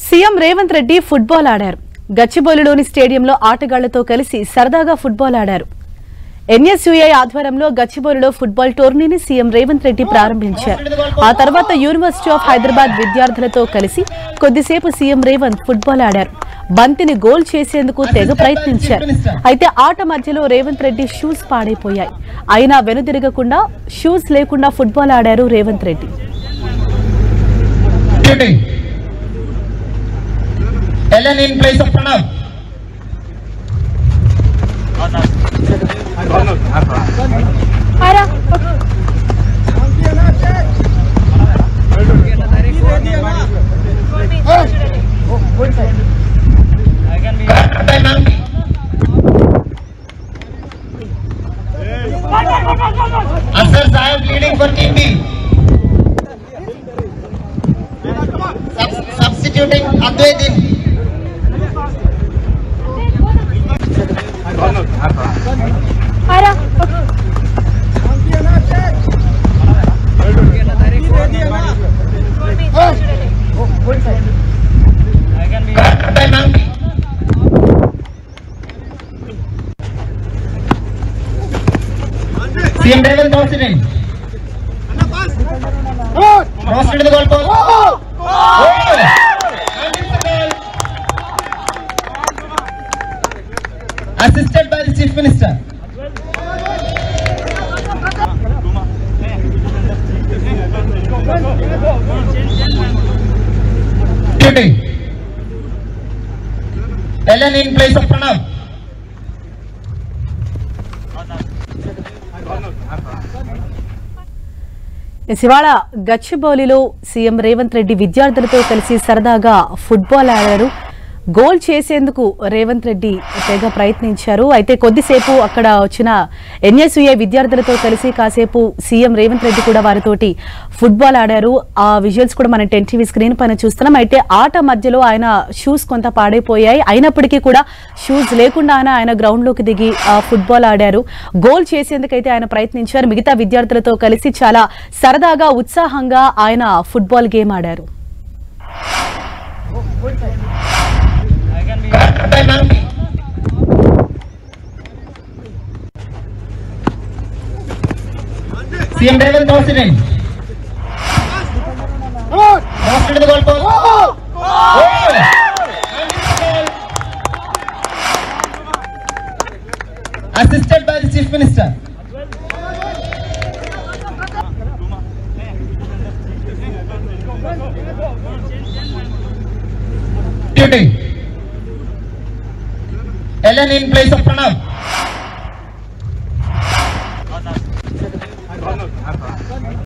CM Revanth Reddy football ఆడారు. గచ్చిబౌలిలోని స్టేడియంలో ఆటగాళ్లతో కలిసి సరదాగా ఫుట్బాల్ ఆడారు. ఎన్ఎస్యుఐ ఆధ్వర్యంలో గచ్చిబౌలిలో ఫుట్బాల్ టోర్నీని సీఎం రేవంత్ రెడ్డి ప్రారంభించారు. ఆ తర్వాత యూనివర్సిటీ ఆఫ్ హైదరాబాద్ విద్యార్థులతో కలిసి కొద్దిసేపు సీఎం రేవంత్ ఫుట్బాల్ ఆడారు. బంతిని గోల్ చేసేందుకు తెగ ప్రయత్నించారు. అయితే ఆట మధ్యలో రేవంత్ రెడ్డి షూస్ పాడైపోయాయి. అయినా వెనుదిరగకుండా షూస్ లేకుండా ఫుట్బాల్ ఆడారు Revanth Reddy. Ellen in place of Pranav. Answer Sahib leading for Team B. Substituting Adwaitin. CM Ravant bouncing in. Crossed into the goal post. Assisted by the Chief Minister. Shooting. Ellen in place of Pranav. ఇవాళ గచ్చిబౌలిలో CM Revanth Reddy విద్యార్థులతో కలిసి సరదాగా football ఆడారు. Goal చేసేందుకు రేవంత్ రెడ్డి తెగ ప్రయత్నించారు. అయితే కొద్దిసేపు అక్కడ వచ్చిన ఎన్ఎస్యుఐ విద్యార్థులతో కలిసి కాసేపు సీఎం రేవంత్ రెడ్డి కూడా వారితోటి ఫుట్బాల్ ఆడారు. ఆ విజువల్స్ కూడా మనం 10 టీవీ స్క్రీన్ పైన చూస్తున్నాం. అయితే ఆట మధ్యలో ఆయన షూస్ కొంత పాడైపోయాయి. అయినప్పటికీ కూడా షూస్ లేకుండా ఆయన గ్రౌండ్ లోకి దిగి ఫుట్బాల్ ఆడారు. గోల్ చేసేందుకైతే ఆయన ప్రయత్నించారు. మిగతా విద్యార్థులతో కలిసి చాలా సరదాగా ఉత్సాహంగా ఆయన ఫుట్బాల్ గేమ్ ఆడారు. CM Ravant bouncing in. Crossed into the goal post. Assisted by the Chief Minister. Shooting. Ellen in place of Pranav.